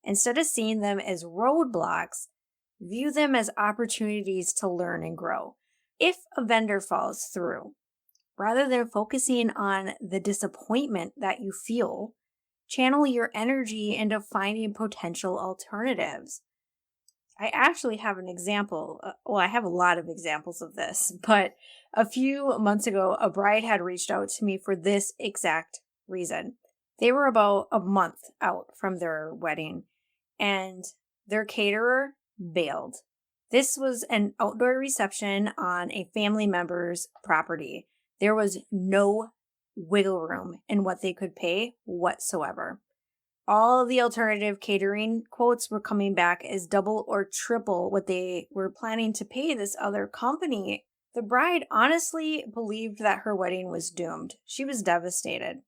Instead of seeing them as roadblocks, view them as opportunities to learn and grow. If a vendor falls through, rather than focusing on the disappointment that you feel, channel your energy into finding potential alternatives. I actually have an example. I have a lot of examples of this, but a few months ago, a bride had reached out to me for this exact reason. They were about a month out from their wedding, and their caterer bailed. This was an outdoor reception on a family member's property. There was no wiggle room in what they could pay whatsoever. All of the alternative catering quotes were coming back as double or triple what they were planning to pay this other company. The bride honestly believed that her wedding was doomed. She was devastated.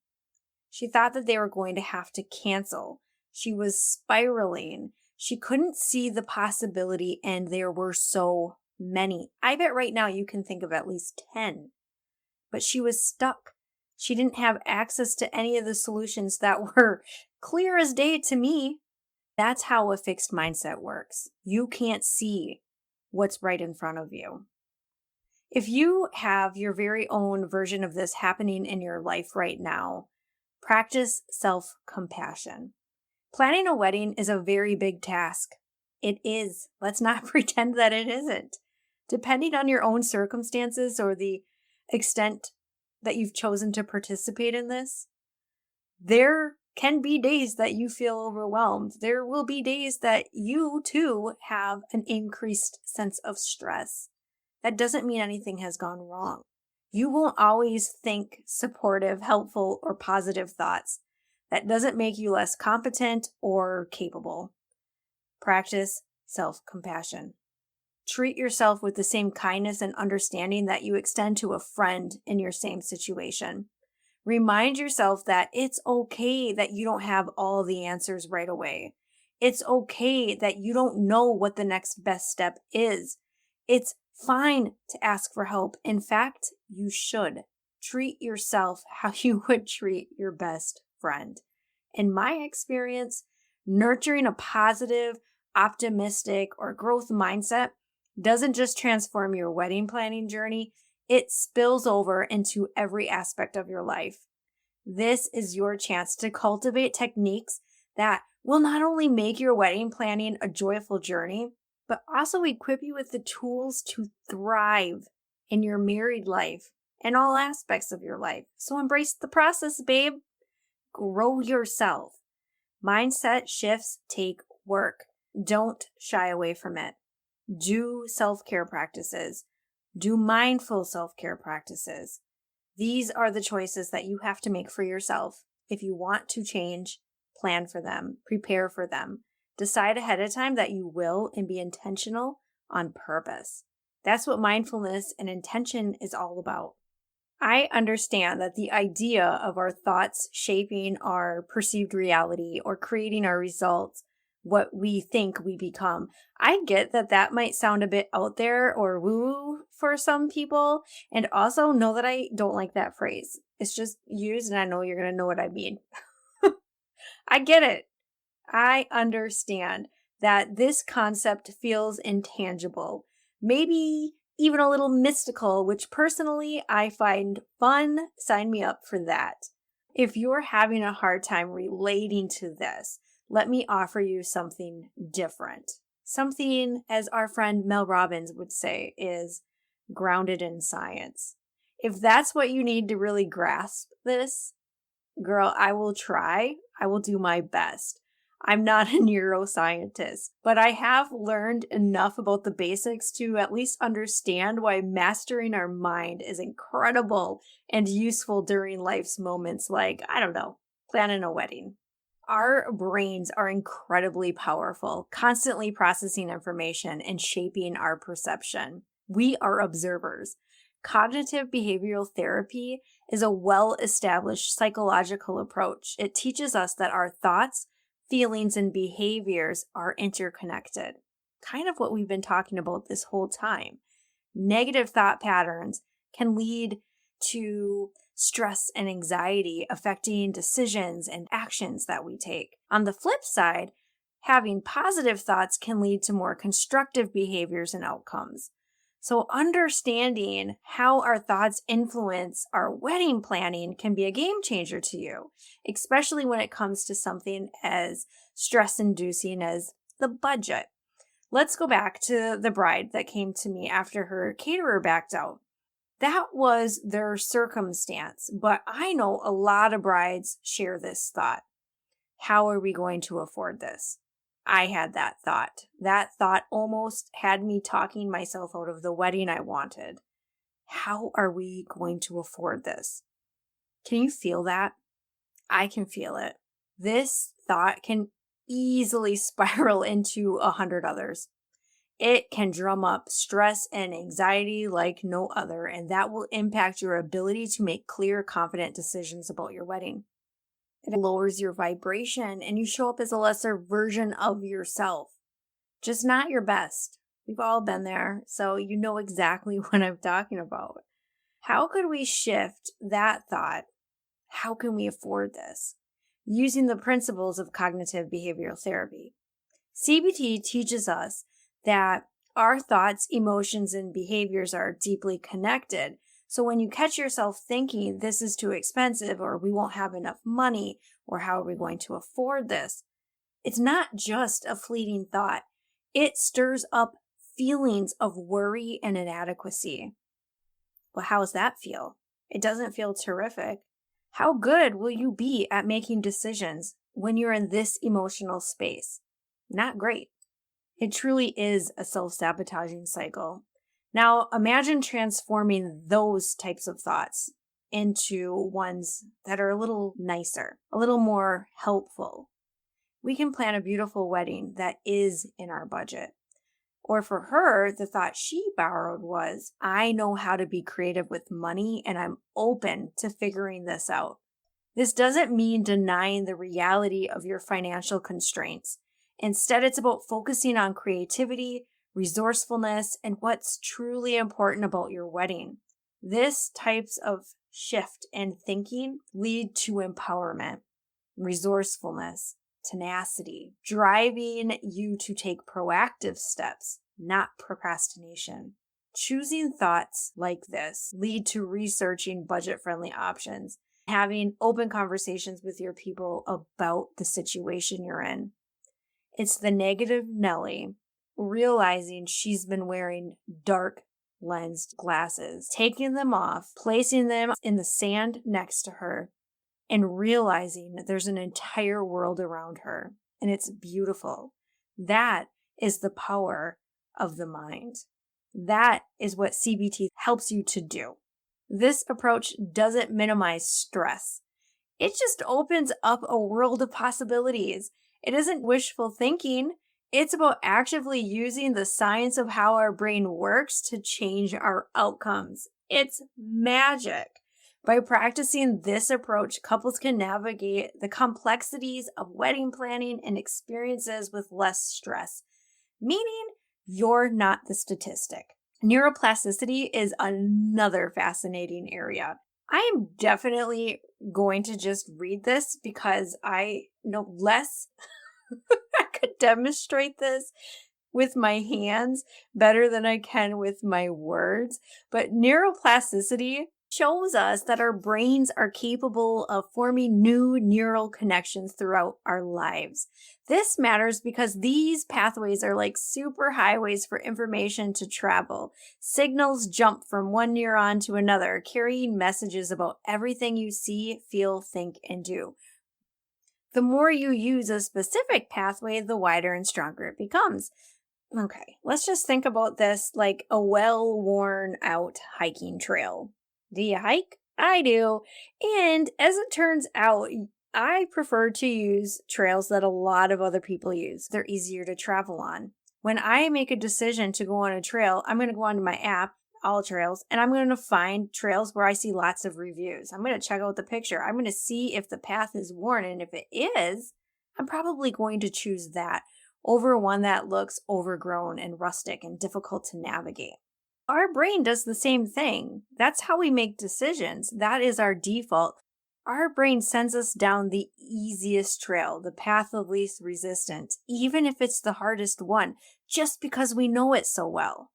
She thought that they were going to have to cancel. She was spiraling. She couldn't see the possibility, and there were so many. I bet right now you can think of at least 10. But she was stuck. She didn't have access to any of the solutions that were clear as day to me. That's how a fixed mindset works. You can't see what's right in front of you. If you have your very own version of this happening in your life right now, practice self-compassion. Planning a wedding is a very big task. It is. Let's not pretend that it isn't. Depending on your own circumstances or the extent that you've chosen to participate in this, there can be days that you feel overwhelmed. There will be days that you too have an increased sense of stress. That doesn't mean anything has gone wrong. You won't always think supportive, helpful, or positive thoughts. That doesn't make you less competent or capable. Practice self-compassion. Treat yourself with the same kindness and understanding that you extend to a friend in your same situation. Remind yourself that it's okay that you don't have all the answers right away. It's okay that you don't know what the next best step is. It's fine to ask for help. In fact, you should. Treat yourself how you would treat your best friend. In my experience, nurturing a positive, optimistic, or growth mindset doesn't just transform your wedding planning journey, it spills over into every aspect of your life. This is your chance to cultivate techniques that will not only make your wedding planning a joyful journey, but also equip you with the tools to thrive in your married life and all aspects of your life. So embrace the process, babe. Grow yourself. Mindset shifts take work. Don't shy away from it. Do self-care practices. Do mindful self-care practices. These are the choices that you have to make for yourself. If you want to change, plan for them, prepare for them. Decide ahead of time that you will and be intentional on purpose. That's what mindfulness and intention is all about. I understand that the idea of our thoughts shaping our perceived reality or creating our results, what we think we become. I get that that might sound a bit out there or woo for some people, and also know that I don't like that phrase. It's just used and I know you're going to know what I mean. I get it. I understand that this concept feels intangible, maybe even a little mystical, which personally I find fun. Sign me up for that. If you're having a hard time relating to this, let me offer you something different. Something, as our friend Mel Robbins would say, is grounded in science. If that's what you need to really grasp this, girl, I will try. I will do my best. I'm not a neuroscientist, but I have learned enough about the basics to at least understand why mastering our mind is incredible and useful during life's moments like, I don't know, planning a wedding. Our brains are incredibly powerful, constantly processing information and shaping our perception. We are observers. Cognitive behavioral therapy is a well-established psychological approach. It teaches us that our thoughts, feelings, and behaviors are interconnected. Kind of what we've been talking about this whole time. Negative thought patterns can lead to stress and anxiety affecting decisions and actions that we take. On the flip side, having positive thoughts can lead to more constructive behaviors and outcomes. So understanding how our thoughts influence our wedding planning can be a game changer to you, especially when it comes to something as stress-inducing as the budget. Let's go back to the bride that came to me after her caterer backed out. That was their circumstance, but I know a lot of brides share this thought. How are we going to afford this? I had that thought. That thought almost had me talking myself out of the wedding I wanted. How are we going to afford this? Can you feel that? I can feel it. This thought can easily spiral into 100 others. It can drum up stress and anxiety like no other, and that will impact your ability to make clear, confident decisions about your wedding. It lowers your vibration and you show up as a lesser version of yourself, just not your best. We've all been there, so you know exactly what I'm talking about. How could we shift that thought? How can we afford this? Using the principles of cognitive behavioral therapy. CBT teaches us that our thoughts, emotions, and behaviors are deeply connected. So when you catch yourself thinking this is too expensive, or we won't have enough money, or how are we going to afford this? It's not just a fleeting thought. It stirs up feelings of worry and inadequacy. Well, how does that feel? It doesn't feel terrific. How good will you be at making decisions when you're in this emotional space? Not great. It truly is a self-sabotaging cycle. Now, imagine transforming those types of thoughts into ones that are a little nicer, a little more helpful. We can plan a beautiful wedding that is in our budget. Or for her, the thought she borrowed was, I know how to be creative with money and I'm open to figuring this out. This doesn't mean denying the reality of your financial constraints. Instead, it's about focusing on creativity, resourcefulness, and what's truly important about your wedding. This types of shift in thinking lead to empowerment, resourcefulness, tenacity, driving you to take proactive steps, not procrastination. Choosing thoughts like this lead to researching budget-friendly options, having open conversations with your people about the situation you're in. It's the negative Nelly realizing she's been wearing dark lensed glasses, taking them off, placing them in the sand next to her, and realizing that there's an entire world around her, and it's beautiful. That is the power of the mind. That is what CBT helps you to do. This approach doesn't minimize stress. It just opens up a world of possibilities. It isn't wishful thinking. It's about actively using the science of how our brain works to change our outcomes. It's magic. By practicing this approach, couples can navigate the complexities of wedding planning and experiences with less stress, meaning you're not the statistic. Neuroplasticity is another fascinating area. I am definitely going to just read this because I know less. I could demonstrate this with my hands better than I can with my words. But neuroplasticity shows us that our brains are capable of forming new neural connections throughout our lives. This matters because these pathways are like super highways for information to travel. Signals jump from one neuron to another, carrying messages about everything you see, feel, think, and do. The more you use a specific pathway, the wider and stronger it becomes. Okay, let's just think about this like a well-worn out hiking trail. Do you hike? I do. And as it turns out, I prefer to use trails that a lot of other people use. They're easier to travel on. When I make a decision to go on a trail, I'm going to go onto my app, All Trails, and I'm going to find trails where I see lots of reviews. I'm going to check out the picture. I'm going to see if the path is worn. And if it is, I'm probably going to choose that over one that looks overgrown and rustic and difficult to navigate. Our brain does the same thing. That's how we make decisions. That is our default. Our brain sends us down the easiest trail, the path of least resistance, even if it's the hardest one, just because we know it so well.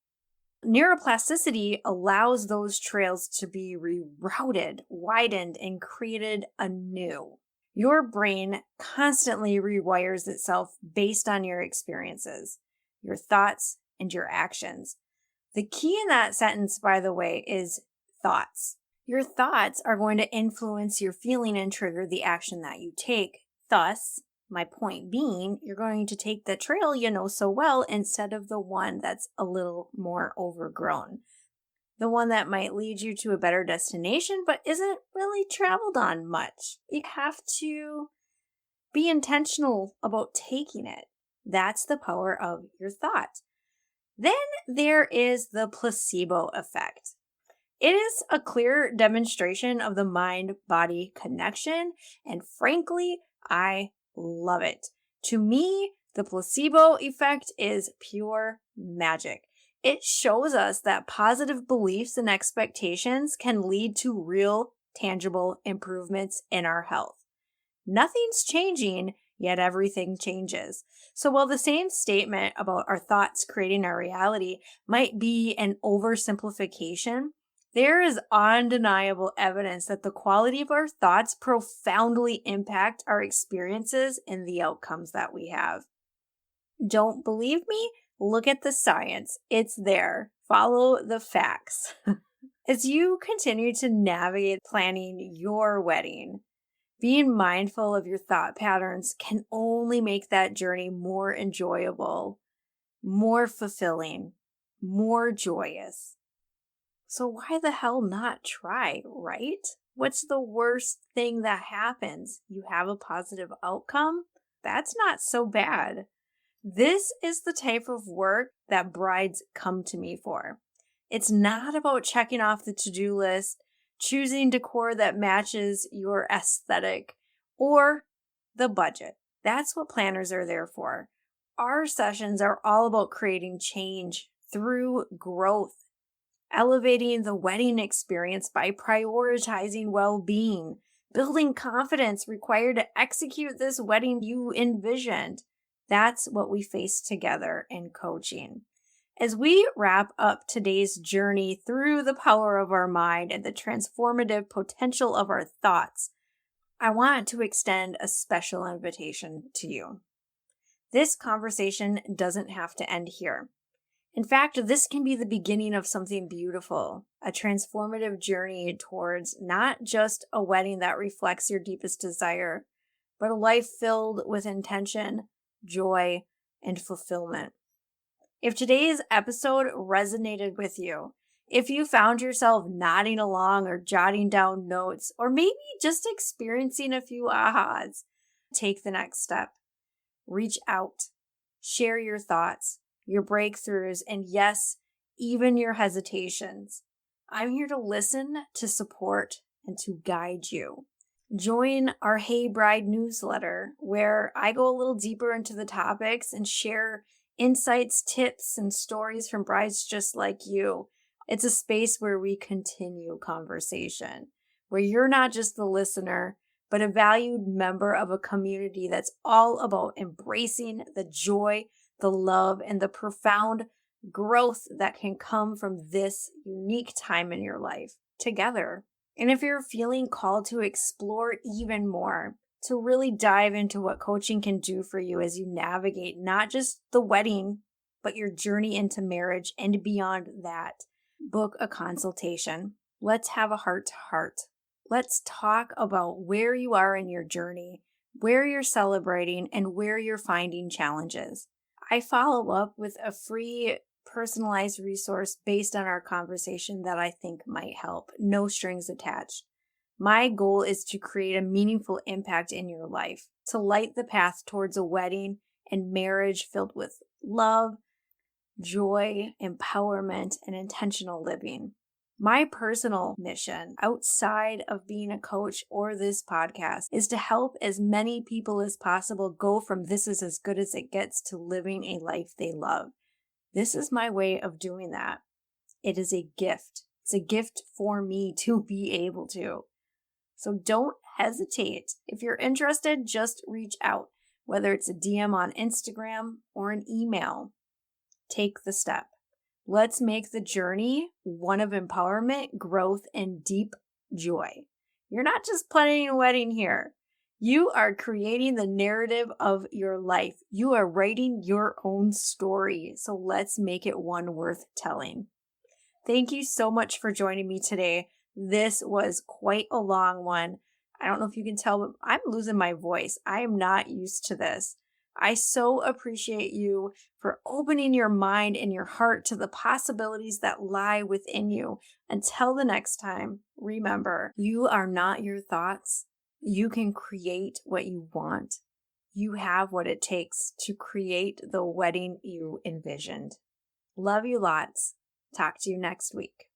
Neuroplasticity allows those trails to be rerouted, widened, and created anew. Your brain constantly rewires itself based on your experiences, your thoughts, and your actions. The key in that sentence, by the way, is thoughts. Your thoughts are going to influence your feeling and trigger the action that you take. Thus, My point being, you're going to take the trail you know so well instead of the one that's a little more overgrown. The one that might lead you to a better destination but isn't really traveled on much. You have to be intentional about taking it. That's the power of your thought. Then there is the placebo effect. It is a clear demonstration of the mind-body connection, and frankly, I love it. To me, the placebo effect is pure magic. It shows us that positive beliefs and expectations can lead to real, tangible improvements in our health. Nothing's changing, yet everything changes. So while the same statement about our thoughts creating our reality might be an oversimplification, there is undeniable evidence that the quality of our thoughts profoundly impact our experiences and the outcomes that we have. Don't believe me? Look at the science. It's there. Follow the facts. As you continue to navigate planning your wedding, being mindful of your thought patterns can only make that journey more enjoyable, more fulfilling, more joyous. So why the hell not try, right? What's the worst thing that happens? You have a positive outcome? That's not so bad. This is the type of work that brides come to me for. It's not about checking off the to-do list, choosing decor that matches your aesthetic, or the budget. That's what planners are there for. Our sessions are all about creating change through growth, elevating the wedding experience by prioritizing well-being, building confidence required to execute this wedding you envisioned. That's what we face together in coaching. As we wrap up today's journey through the power of our mind and the transformative potential of our thoughts, I want to extend a special invitation to you. This conversation doesn't have to end here. In fact, this can be the beginning of something beautiful, a transformative journey towards not just a wedding that reflects your deepest desire, but a life filled with intention, joy, and fulfillment. If today's episode resonated with you, if you found yourself nodding along or jotting down notes, or maybe just experiencing a few ahas, take the next step. Reach out, share your thoughts, your breakthroughs, and yes, even your hesitations. I'm here to listen, to support, and to guide you. Join our Hey Bride newsletter, where I go a little deeper into the topics and share insights, tips, and stories from brides just like you. It's a space where we continue conversation, where you're not just the listener, but a valued member of a community that's all about embracing the joy, the love, and the profound growth that can come from this unique time in your life together. And if you're feeling called to explore even more, to really dive into what coaching can do for you as you navigate not just the wedding, but your journey into marriage and beyond that, book a consultation. Let's have a heart-to-heart. Let's talk about where you are in your journey, where you're celebrating, and where you're finding challenges. I follow up with a free personalized resource based on our conversation that I think might help. No strings attached. My goal is to create a meaningful impact in your life, to light the path towards a wedding and marriage filled with love, joy, empowerment, and intentional living. My personal mission outside of being a coach or this podcast is to help as many people as possible go from this is as good as it gets to living a life they love. This is my way of doing that. It is a gift. It's a gift for me to be able to. So don't hesitate. If you're interested, just reach out, whether it's a DM on Instagram or an email. Take the step. Let's make the journey one of empowerment, growth, and deep joy. You're not just planning a wedding here. You are creating the narrative of your life. You are writing your own story. So let's make it one worth telling. Thank you so much for joining me today. This was quite a long one. I don't know if you can tell, but I'm losing my voice. I am not used to this. I so appreciate you for opening your mind and your heart to the possibilities that lie within you. Until the next time, remember, you are not your thoughts. You can create what you want. You have what it takes to create the wedding you envisioned. Love you lots. Talk to you next week.